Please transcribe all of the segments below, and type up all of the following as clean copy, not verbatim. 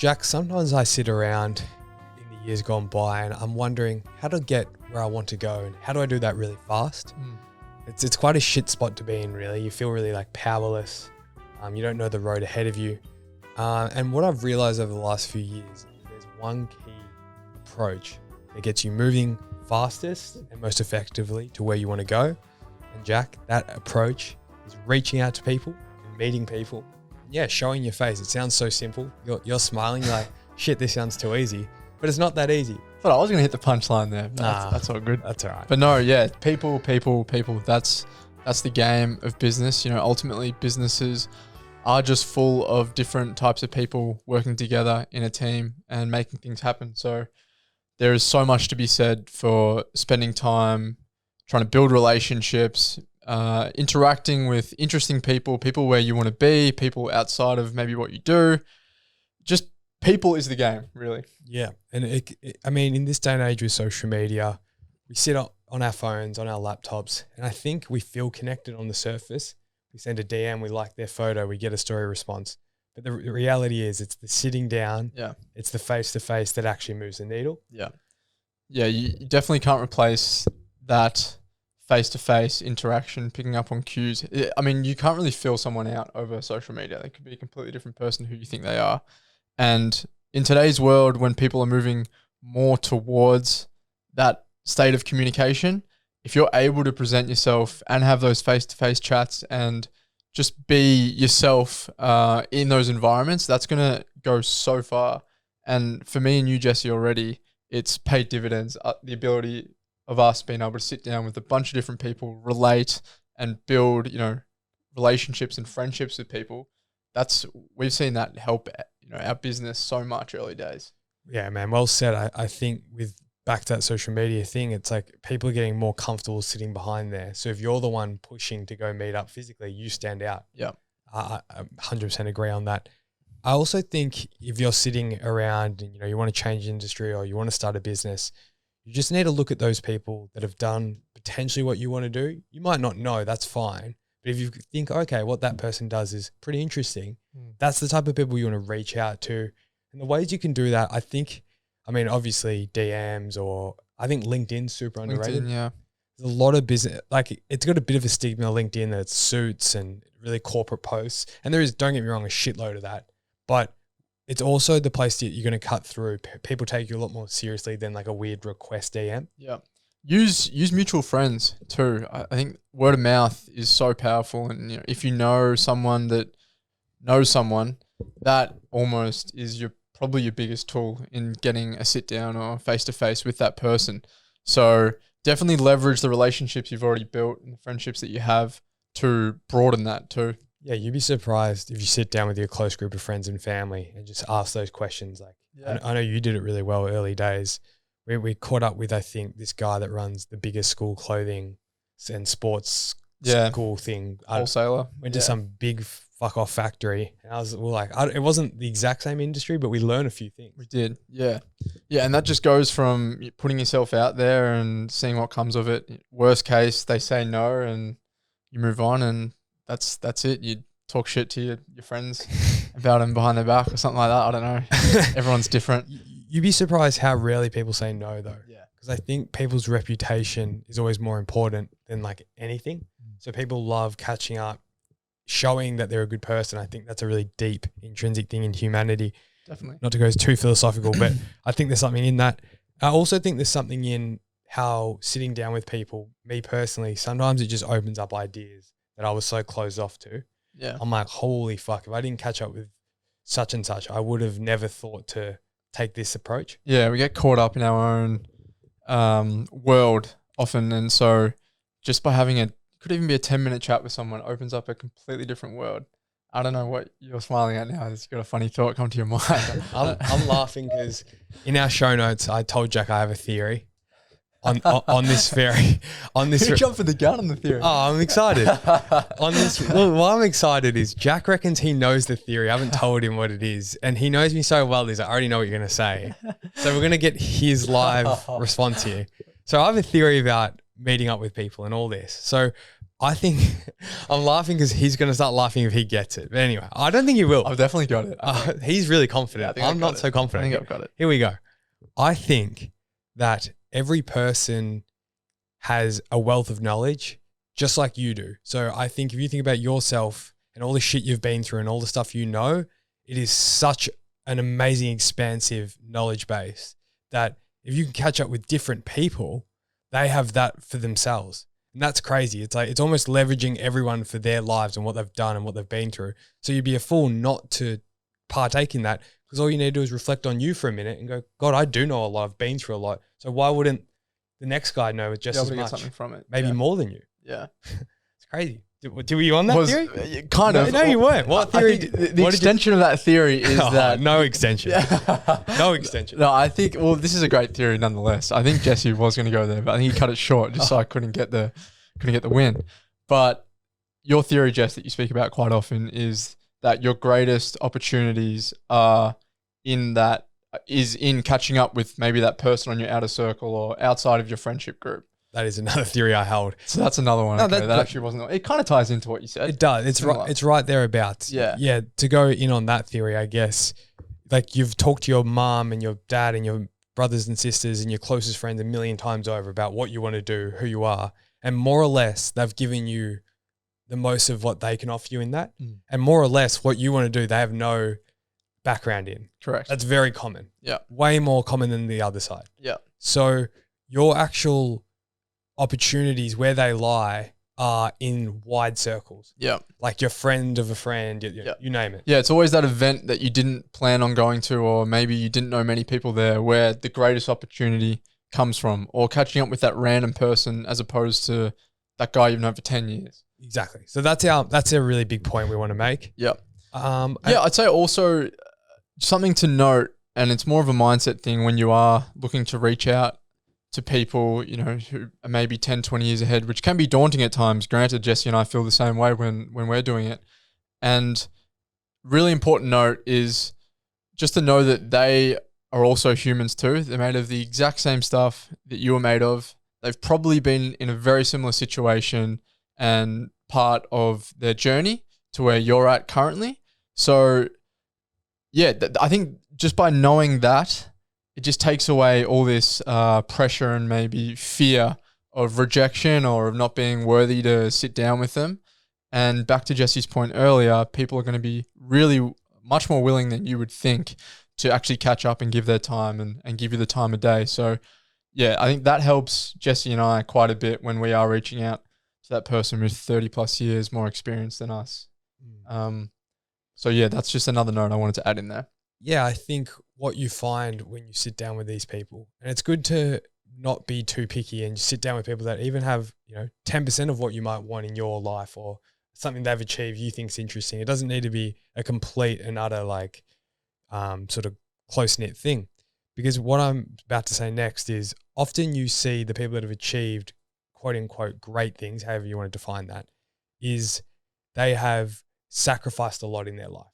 Jack, sometimes I sit around in the years gone by and I'm wondering how to get where I want to go and how do I do that really fast? It's quite a shit spot to be in, really. You feel really like powerless. You don't know the road ahead of you. And what I've realized over the last few years is there's one key approach that gets you moving fastest and most effectively to where you want to go. And Jack, that approach is reaching out to people and meeting people. Yeah, showing your face. It sounds so simple. You're smiling, you're like, shit, this sounds too easy. But it's not that easy. But I was going to hit the punchline there. That's all good. That's all right. But no, yeah, people. That's the game of business. You know, ultimately businesses are just full of different types of people working together in a team and making things happen. So there is so much to be said for spending time trying to build relationships, interacting with interesting people where you want to be, people outside of maybe what you do. Just people is the game, really. Yeah. And I mean, in this day and age with social media, we sit on our phones, on our laptops, and I think we feel connected on the surface. We send a DM, we like their photo, we get a story response. But the reality is it's the sitting down, it's the face-to-face that actually moves the needle. Yeah. Yeah, you definitely can't replace that face-to-face interaction, picking up on cues. I mean, you can't really feel someone out over social media. They could be a completely different person who you think they are. And in today's world, when people are moving more towards that state of communication, if you're able to present yourself and have those face-to-face chats and just be yourself in those environments, that's going to go so far. And for me and you, Jesse, already, it's paid dividends. The ability of us being able to sit down with a bunch of different people, relate and build, relationships and friendships with people. We've seen that help, our business so much early days. Yeah, man. Well said. I think with back to that social media thing, it's like people are getting more comfortable sitting behind there. So if you're the one pushing to go meet up physically, you stand out. Yeah. I 100% agree on that. I also think if you're sitting around and, you want to change industry or you want to start a business, you just need to look at those people that have done potentially what you want to do. You might not know, that's fine. But if you think, okay, what that person does is pretty interesting, that's the type of people you want to reach out to. And the ways you can do that, obviously DMs, or I think LinkedIn's super underrated. LinkedIn, yeah. There's a lot of business, like it's got a bit of a stigma, LinkedIn, that it's suits and really corporate posts. And there is, don't get me wrong, a shitload of that. But it's also the place that you're going to cut through. People take you a lot more seriously than like a weird request DM. Yeah. Use mutual friends too. I think word of mouth is so powerful. And if you know someone that knows someone, that almost is probably your biggest tool in getting a sit down or face to face with that person. So definitely leverage the relationships you've already built and the friendships that you have to broaden that too. Yeah, you'd be surprised if you sit down with your close group of friends and family and just ask those questions. Like, I know you did it really well early days. We caught up with, I think, this guy that runs the biggest school clothing and sports school thing. Wholesaler. Went to some big fuck off factory. And it wasn't the exact same industry, but we learned a few things. We did. Yeah. Yeah. And that just goes from putting yourself out there and seeing what comes of it. Worst case, they say no and you move on, and that's it. You talk shit to your friends about them behind their back or something like that. I don't know. Everyone's different. You'd be surprised how rarely people say no, though. Yeah. Because I think people's reputation is always more important than like anything. So people love catching up, showing that they're a good person. I think that's a really deep, intrinsic thing in humanity. Definitely. Not to go too philosophical, but I think there's something in that. I also think there's something in how sitting down with people, me personally, sometimes it just opens up ideas that I was so closed off to. Yeah. I'm like, holy fuck, if I didn't catch up with such and such, I would have never thought to take this approach. Yeah, we get caught up in our own world often. And so just by having could even be a 10-minute chat with someone opens up a completely different world. I don't know what you're smiling at now. You've got a funny thought come to your mind. I'm laughing because in our show notes, I told Jack I have a theory on this theory. You jumping the gun on the theory. Oh, I'm excited. Why I'm excited is Jack reckons he knows the theory. I haven't told him what it is. And he knows me so well, I already know what you're going to say. So we're going to get his live response here. So I have a theory about meeting up with people and all this. So I think I'm laughing because he's going to start laughing if he gets it. But anyway, I don't think he will. I've definitely got it. He's really confident. I'm not so confident. I think I've got it. Here we go. I think that every person has a wealth of knowledge just like you do. So I think if you think about yourself and all the shit you've been through and all the stuff you know, it is such an amazing, expansive knowledge base that if you can catch up with different people, they have that for themselves. And that's crazy. It's like, it's almost leveraging everyone for their lives and what they've done and what they've been through. So you'd be a fool not to partake in that, because all you need to do is reflect on you for a minute and go, God, I do know a lot. I've been through a lot. So why wouldn't the next guy know just as much? Get something from it. Maybe more than you. Yeah. It's crazy. Were you on that theory? Kind of. No, you weren't. What theory? The extension of that theory is that... No extension. No extension. No, I think... Well, this is a great theory nonetheless. I think Jesse was going to go there, but I think he cut it short just so I couldn't get the win. But your theory, Jess, that you speak about quite often is that your greatest opportunities are in catching up with maybe that person on your outer circle or outside of your friendship group. That is another theory I held. So that's another one. No, that actually wasn't. It kind of ties into what you said. It does. It's right thereabouts. Yeah. Yeah. To go in on that theory, I guess, like you've talked to your mom and your dad and your brothers and sisters and your closest friends a million times over about what you want to do, who you are, and more or less they've given you the most of what they can offer you in that, and more or less what you want to do, they have no background in. Correct. That's very common. Yeah. Way more common than the other side. Yeah. So your actual opportunities where they lie are in wide circles. Yeah. Like your friend of a friend, you name it. Yeah, it's always that event that you didn't plan on going to, or maybe you didn't know many people there, where the greatest opportunity comes from, or catching up with that random person as opposed to that guy you've known for 10 years. Exactly. So that's a really big point we want to make. Yeah. I'd say also something to note, and it's more of a mindset thing when you are looking to reach out to people, who are maybe 10, 20 years ahead, which can be daunting at times. Granted, Jesse and I feel the same way when we're doing it. And really important note is just to know that they are also humans too. They're made of the exact same stuff that you are made of. They've probably been in a very similar situation and part of their journey to where you're at currently. So yeah, I think just by knowing that, it just takes away all this pressure and maybe fear of rejection or of not being worthy to sit down with them. And back to Jesse's point earlier, people are going to be really much more willing than you would think to actually catch up and give their time and give you the time of day. So yeah, I think that helps Jesse and I quite a bit when we are reaching out to that person with 30 plus years more experience than us. So yeah, that's just another note I wanted to add in there. Yeah, I think what you find when you sit down with these people, and it's good to not be too picky and sit down with people that even have, 10% of what you might want in your life or something they've achieved you think's interesting. It doesn't need to be a complete and utter sort of close-knit thing. Because what I'm about to say next is often you see the people that have achieved quote unquote great things, however you want to define that, is they have sacrificed a lot in their life.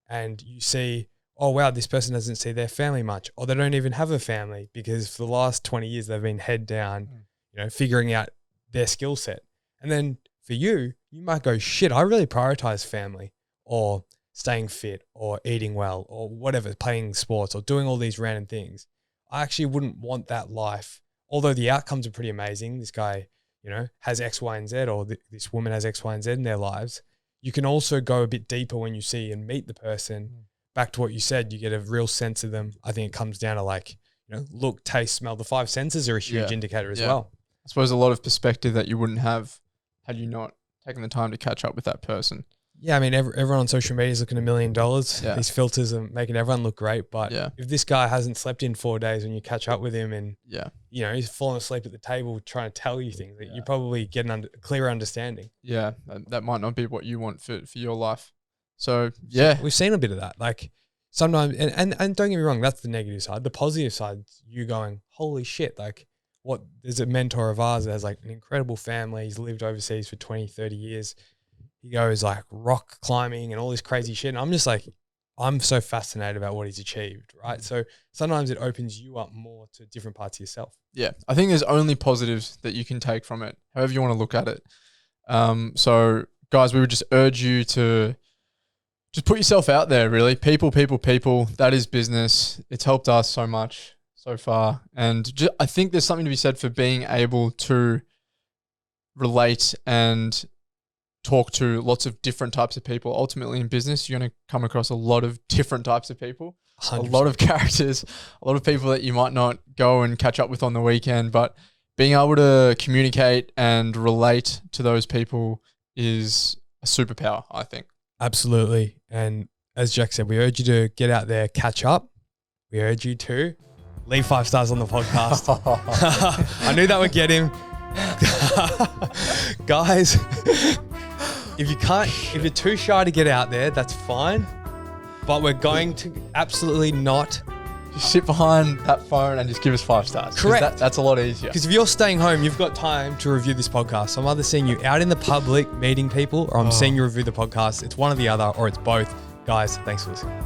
And you see, oh wow, this person doesn't see their family much, or they don't even have a family because for the last 20 years they've been head down, figuring out their skill set. And then for you might go, shit, I really prioritize family or staying fit or eating well or whatever, playing sports or doing all these random things. I actually wouldn't want that life, although the outcomes are pretty amazing. This guy, has X, Y, and Z, or this woman has X, Y, and Z in their lives. You can also go a bit deeper when you see and meet the person. Back to what you said, you get a real sense of them. I think it comes down to look, taste, smell. The 5 senses are a huge indicator as well. I suppose a lot of perspective that you wouldn't have had you not taken the time to catch up with that person. Yeah, I mean, everyone on social media is looking $1 million. Yeah. These filters are making everyone look great. But if this guy hasn't slept in 4 days when you catch up with him and, he's fallen asleep at the table trying to tell you things, that you probably get a clearer understanding. Yeah, that might not be what you want for your life. So, yeah. We've seen a bit of that. Like sometimes, and don't get me wrong, that's the negative side. The positive side, you going, holy shit, there's a mentor of ours that has an incredible family. He's lived overseas for 20, 30 years. He goes rock climbing and all this crazy shit. And I'm just like, I'm so fascinated about what he's achieved, right? So sometimes it opens you up more to different parts of yourself. Yeah, I think there's only positives that you can take from it, however you want to look at it. So guys, we would just urge you to just put yourself out there, really. People. That is business. It's helped us so much so far. And I think there's something to be said for being able to relate and talk to lots of different types of people. Ultimately in business, you're going to come across a lot of different types of people, 100%. A lot of characters, a lot of people that you might not go and catch up with on the weekend, but being able to communicate and relate to those people is a superpower, I think. Absolutely. And as Jack said, we urge you to get out there, catch up. We urge you to leave 5 stars on the podcast. I knew that would get him. Guys, if you're too shy to get out there, that's fine. But we're going to absolutely not. Just sit behind that phone and just give us 5 stars. Correct. That's a lot easier. Because if you're staying home, you've got time to review this podcast. So I'm either seeing you out in the public meeting people, or I'm seeing you review the podcast. It's one or the other, or it's both. Guys, thanks for listening.